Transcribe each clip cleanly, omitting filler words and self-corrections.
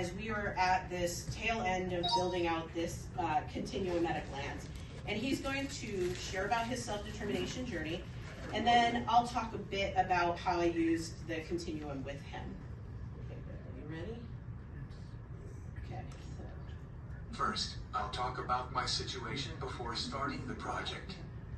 as we are at this tail end of building out this continuum at a glance. And he's going to share about his self-determination journey, and then I'll talk a bit about how I used the continuum with him. Okay, are you ready? Okay, so. First, I'll talk about my situation before starting the project.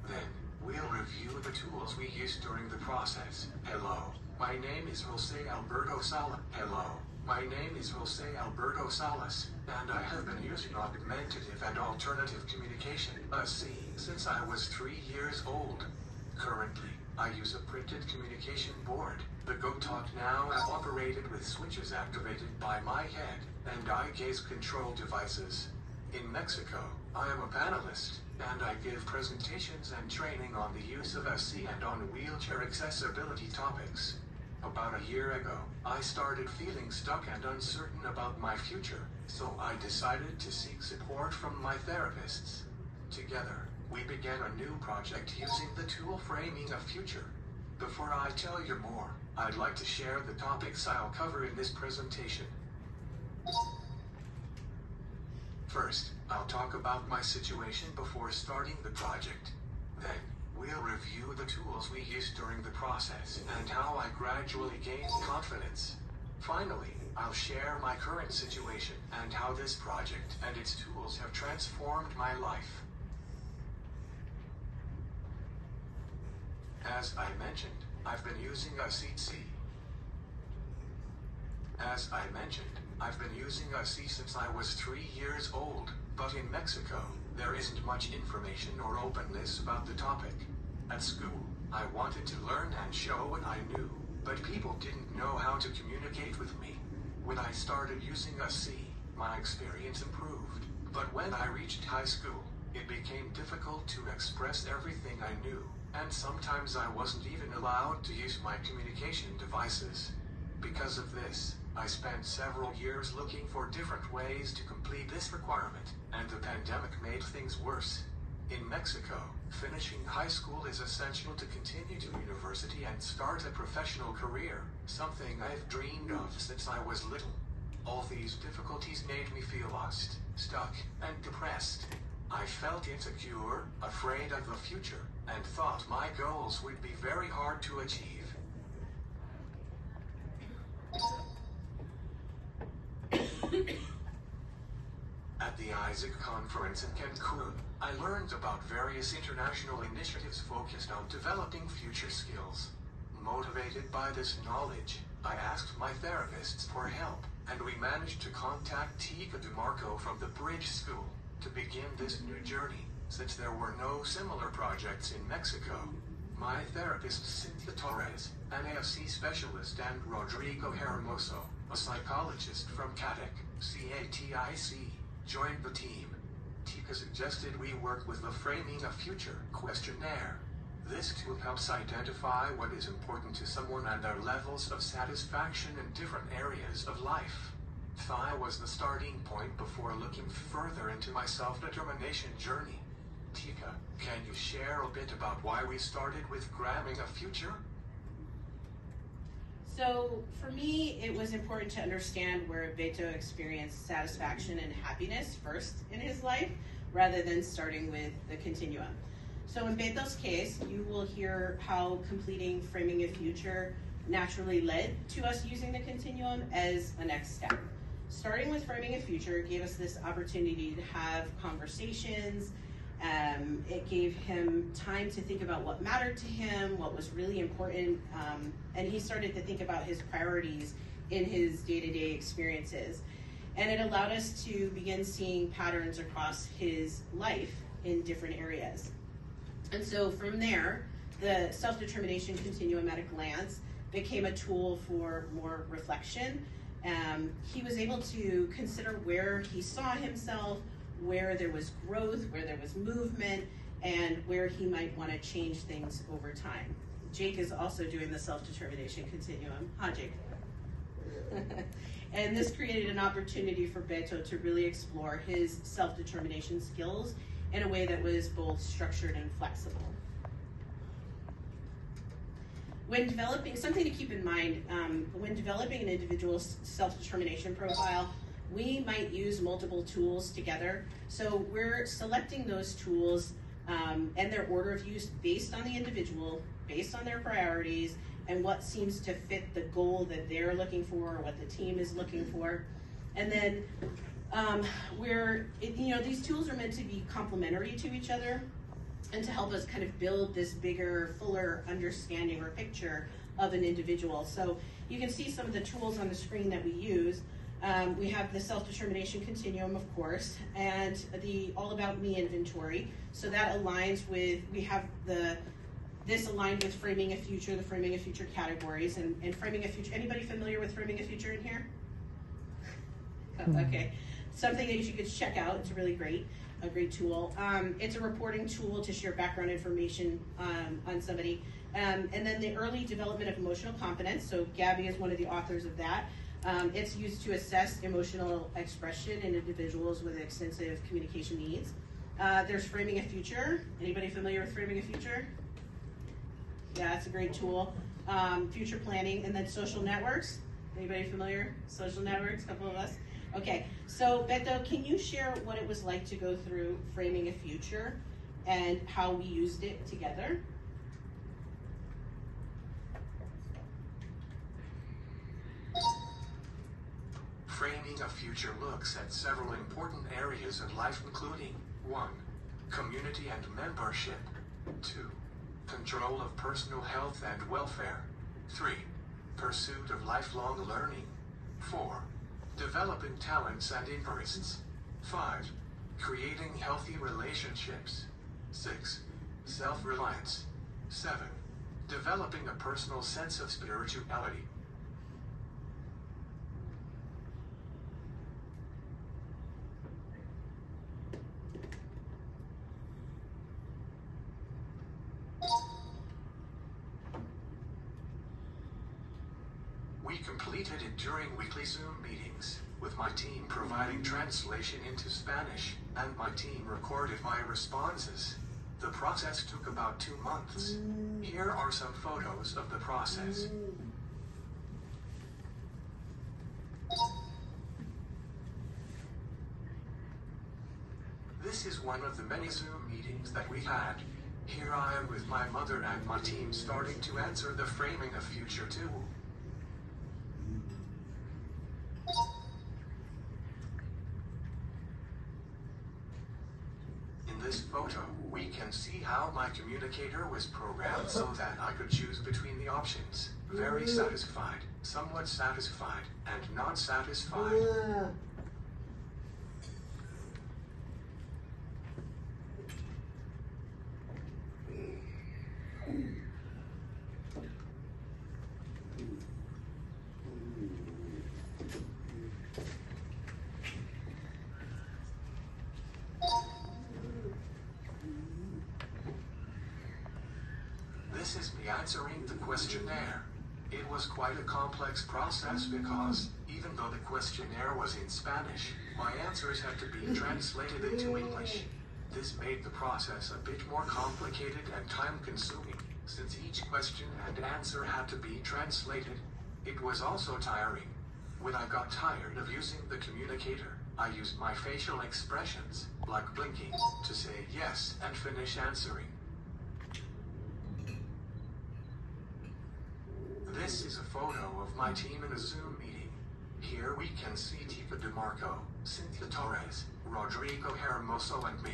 Then, we'll review the tools we used during the process. Hello, my name is Jose Alberto Salas. Hello, my name is Jose Alberto Salas, and I have been using augmentative and alternative communication, ASC, since I was 3 years old. Currently, I use a printed communication board. The GoTalk Now app operated with switches activated by my head and eye gaze control devices. In Mexico, I am a panelist, and I give presentations and training on the use of ASC and on wheelchair accessibility topics. About a year ago, I started feeling stuck and uncertain about my future, so I decided to seek support from my therapists. Together, we began a new project using the tool Framing a Future. Before I tell you more, I'd like to share the topics I'll cover in this presentation. First, I'll talk about my situation before starting the project. Then, we'll review the tools we used during the process and how I gradually gained confidence. Finally, I'll share my current situation and how this project and its tools have transformed my life. As I mentioned, I've been using ASC. As I mentioned, I've been using ASC since I was 3 years old, but in Mexico, there isn't much information or openness about the topic. At school, I wanted to learn and show what I knew, but people didn't know how to communicate with me. When I started using ASC, my experience improved, but when I reached high school, it became difficult to express everything I knew, and sometimes I wasn't even allowed to use my communication devices. Because of this, I spent several years looking for different ways to complete this requirement, and the pandemic made things worse. In Mexico, finishing high school is essential to continue to university and start a professional career, something I've dreamed of since I was little. All these difficulties made me feel lost, stuck, and depressed. I felt insecure, afraid of the future, and thought my goals would be very hard to achieve. At the Isaac conference in Cancun, I learned about various international initiatives focused on developing future skills. Motivated by this knowledge, I asked my therapists for help, and we managed to contact Tika DeMarco from the Bridge School to begin this new journey, since there were no similar projects in Mexico. My therapist Cynthia Torres, an ASC specialist, and Rodrigo Hermoso, a psychologist from CATIC, joined the team. Tika suggested we work with the Framing a Future questionnaire. This tool helps identify what is important to someone and their levels of satisfaction in different areas of life. That was the starting point before looking further into my self-determination journey. Tika, can you share a bit about why we started with Framing a Future? So for me, it was important to understand where Beto experienced satisfaction and happiness first in his life, rather than starting with the continuum. So in Beto's case, you will hear how completing Framing a Future naturally led to us using the continuum as a next step. Starting with Framing a Future gave us this opportunity to have conversations. It gave him time to think about what mattered to him, what was really important, and he started to think about his priorities in his day-to-day experiences. And it allowed us to begin seeing patterns across his life in different areas. And so from there, the self-determination continuum at a glance became a tool for more reflection. He was able to consider where he saw himself, where there was growth, where there was movement, and where he might want to change things over time. Jake is also doing the self-determination continuum. Hi, Jake. And this created an opportunity for Beto to really explore his self-determination skills in a way that was both structured and flexible. When developing, something to keep in mind, when developing an individual's self-determination profile, we might use multiple tools together. So we're selecting those tools and their order of use based on the individual, based on their priorities, and what seems to fit the goal that they're looking for or what the team is looking for. And then these tools are meant to be complementary to each other and to help us kind of build this bigger, fuller understanding or picture of an individual. So you can see some of the tools on the screen that we use. We have the self-determination continuum, of course, and the all about me inventory. So that aligns with, we have this aligned with framing a future, the framing a future categories, and framing a future. Anybody familiar with framing a future in here? Oh, okay, something that you could check out. It's really great, a great tool. It's a reporting tool to share background information on somebody. And then the early development of emotional competence. So Gabby is one of the authors of that. It's used to assess emotional expression in individuals with extensive communication needs. There's framing a future. Anybody familiar with framing a future? Yeah, it's a great tool. Future planning, and then social networks. Anybody familiar? Social networks, a couple of us. Okay, so Beto, can you share what it was like to go through framing a future and how we used it together? Framing a future looks at several important areas of life, including 1. Community and membership. 2. Control of personal health and welfare. 3. Pursuit of lifelong learning. 4. Developing talents and interests. 5. Creating healthy relationships. 6. Self-reliance. 7. Developing a personal sense of spirituality. We completed it during weekly Zoom meetings, with my team providing translation into Spanish, and my team recorded my responses. The process took about 2 months. Here are some photos of the process. This is one of the many Zoom meetings that we had. Here I am with my mother and my team starting to answer the framing of future tool. In this photo, we can see how my communicator was programmed so that I could choose between the options. Very satisfied, somewhat satisfied, and not satisfied. This is me answering the questionnaire. It was quite a complex process because, even though the questionnaire was in Spanish, my answers had to be translated into English. This made the process a bit more complicated and time-consuming, since each question and answer had to be translated. It was also tiring. When I got tired of using the communicator, I used my facial expressions, like blinking, to say yes and finish answering. This is a photo of my team in a Zoom meeting. Here we can see Tika DeMarco, Cynthia Torres, Rodrigo Hermoso, and me.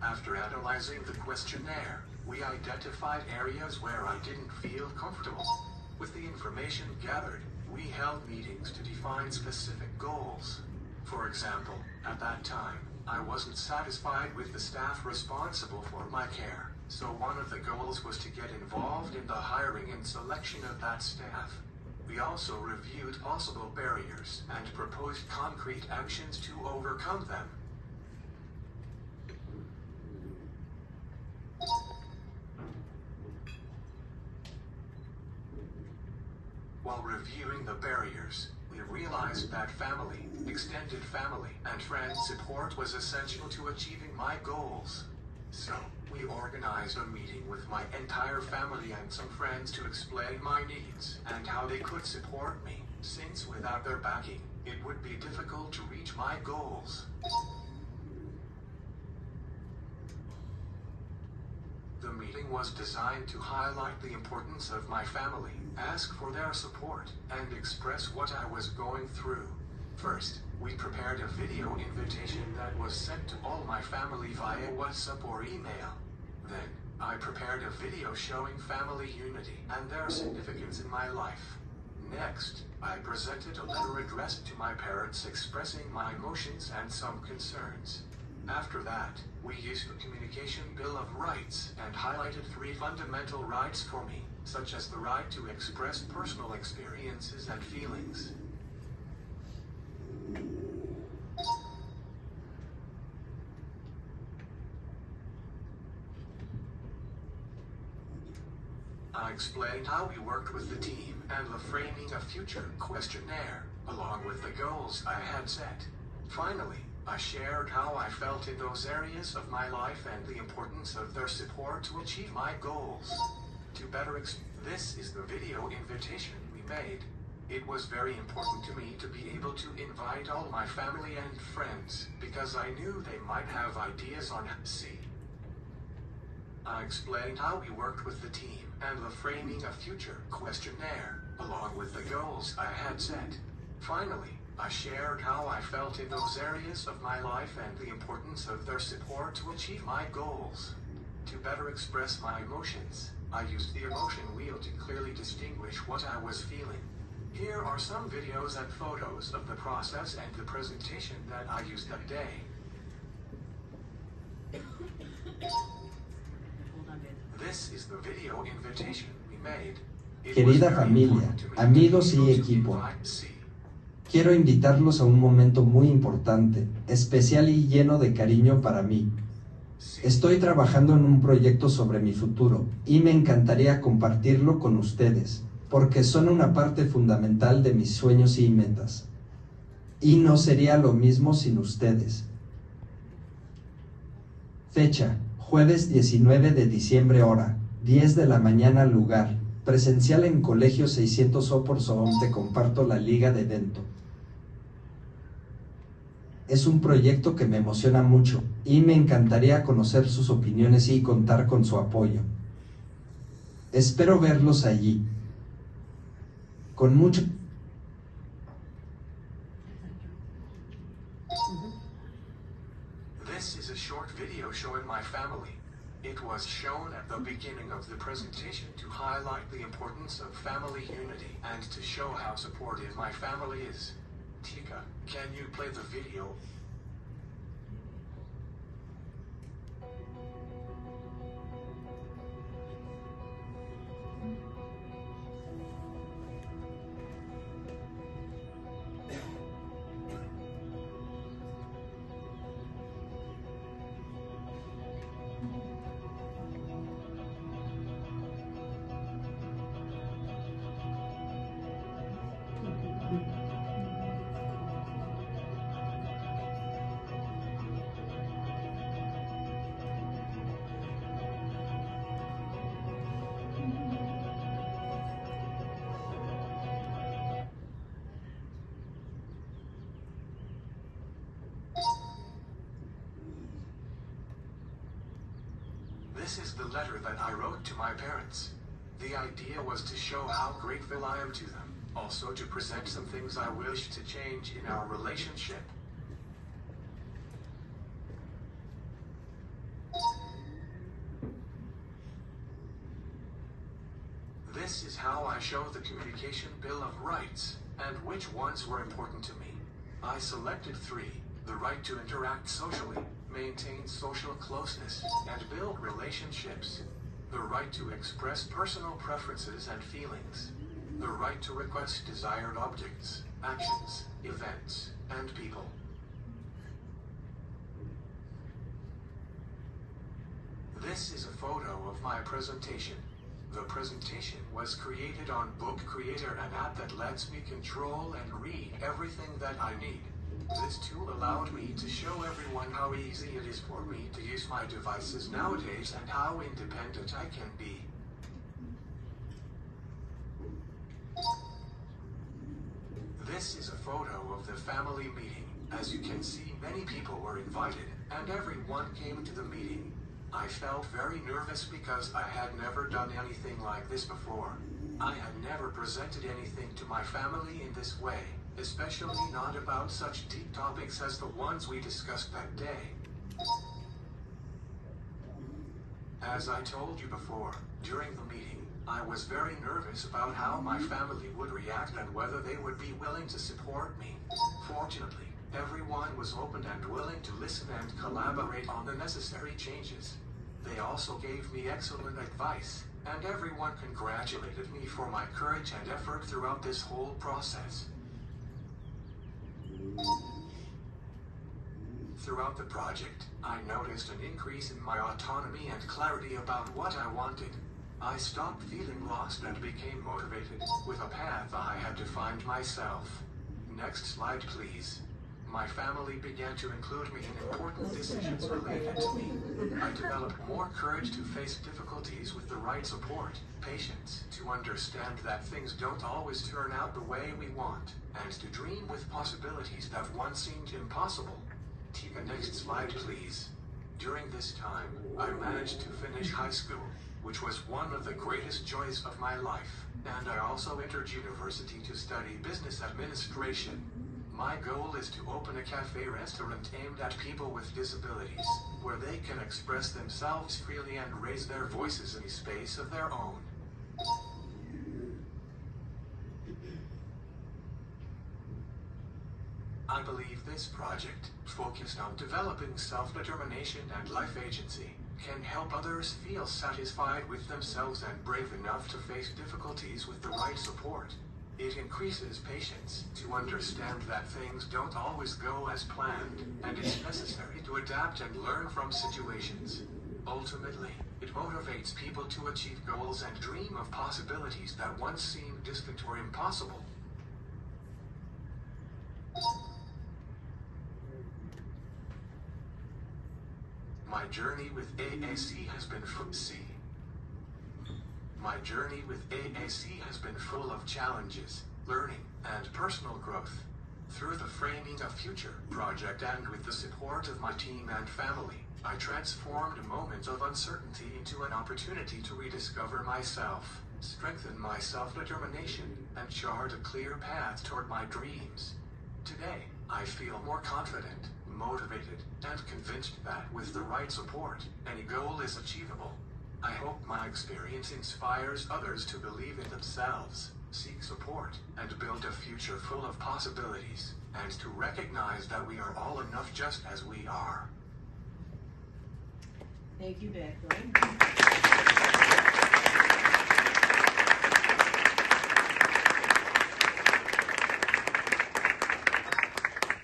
After analyzing the questionnaire, we identified areas where I didn't feel comfortable. With the information gathered, we held meetings to define specific goals. For example, at that time, I wasn't satisfied with the staff responsible for my care, so one of the goals was to get involved in the hiring and selection of that staff. We also reviewed possible barriers and proposed concrete actions to overcome them. While reviewing the barriers, we realized that family, extended family, and friend support was essential to achieving my goals. So, we organized a meeting with my entire family and some friends to explain my needs and how they could support me, since without their backing, it would be difficult to reach my goals. The meeting was designed to highlight the importance of my family, ask for their support, and express what I was going through. First, we prepared a video invitation that was sent to all my family via WhatsApp or email. Then, I prepared a video showing family unity and their significance in my life. Next, I presented a letter addressed to my parents expressing my emotions and some concerns. After that, we used the Communication Bill of Rights and highlighted 3 fundamental rights for me, such as the right to express personal experiences and feelings. I explained how we worked with the team and the framing a future questionnaire, along with the goals I had set. Finally, I shared how I felt in those areas of my life and the importance of their support to achieve my goals. This is the video invitation we made. It was very important to me to be able to invite all my family and friends, because I knew they might have ideas on I explained how we worked with the team and the framing a future questionnaire, along with the goals I had set. Finally, I shared how I felt in those areas of my life and the importance of their support to achieve my goals. To better express my emotions, I used the emotion wheel to clearly distinguish what I was feeling. Here are some videos and photos of the process and the presentation that I used that day. This is the video invitation we made. Querida familia, amigos y equipo, quiero invitarlos a un momento muy importante, especial y lleno de cariño para mí. Estoy trabajando en un proyecto sobre mi futuro, y me encantaría compartirlo con ustedes, porque son una parte fundamental de mis sueños y metas. Y no sería lo mismo sin ustedes. Fecha: jueves 19 de diciembre, hora 10 de la mañana, lugar presencial en Colegio 600 O por Soom. Te comparto la liga de evento. Es un proyecto que me emociona mucho, y me encantaría conocer sus opiniones y contar con su apoyo. Espero verlos allí. Con mucho... This is a short video showing my family. It was shown at the beginning of the presentation to highlight the importance of family unity and to show how supportive my family is. Tika, can you play the video? This is the letter that I wrote to my parents. The idea was to show how grateful I am to them, also to present some things I wish to change in our relationship. This is how I show the Communication Bill of Rights, and which ones were important to me. I selected 3, the right to interact socially, maintain social closeness, and build relationships. The right to express personal preferences and feelings. The right to request desired objects, actions, events, and people. This is a photo of my presentation. The presentation was created on Book Creator, an app that lets me control and read everything that I need. This tool allowed me to show everyone how easy it is for me to use my devices nowadays and how independent I can be. This is a photo of the family meeting. As you can see, many people were invited, and everyone came to the meeting. I felt very nervous because I had never done anything like this before. I had never presented anything to my family in this way, especially not about such deep topics as the ones we discussed that day. As I told you before, during the meeting, I was very nervous about how my family would react and whether they would be willing to support me. Fortunately, everyone was open and willing to listen and collaborate on the necessary changes. They also gave me excellent advice, and everyone congratulated me for my courage and effort throughout this whole process. Throughout the project, I noticed an increase in my autonomy and clarity about what I wanted. I stopped feeling lost and became motivated, with a path I had defined myself. Next slide, please. My family began to include me in important decisions related to me. I developed more courage to face difficulties with the right support, patience, to understand that things don't always turn out the way we want, and to dream with possibilities that once seemed impossible. Take the next slide, please. During this time, I managed to finish high school, which was one of the greatest joys of my life, and I also entered university to study business administration. My goal is to open a cafe restaurant aimed at people with disabilities, where they can express themselves freely and raise their voices in a space of their own. I believe this project, focused on developing self-determination and life agency, can help others feel satisfied with themselves and brave enough to face difficulties with the right support. It increases patience to understand that things don't always go as planned, and it's necessary to adapt and learn from situations. Ultimately, it motivates people to achieve goals and dream of possibilities that once seemed distant or impossible. My journey with AAC has been My journey with AAC has been full of challenges, learning, and personal growth. Through the Framing a Future project and with the support of my team and family, I transformed a moment of uncertainty into an opportunity to rediscover myself, strengthen my self-determination, and chart a clear path toward my dreams. Today, I feel more confident, motivated, and convinced that with the right support, any goal is achievable. I hope my experience inspires others to believe in themselves, seek support, and build a future full of possibilities, and to recognize that we are all enough just as we are. Thank you, Beck.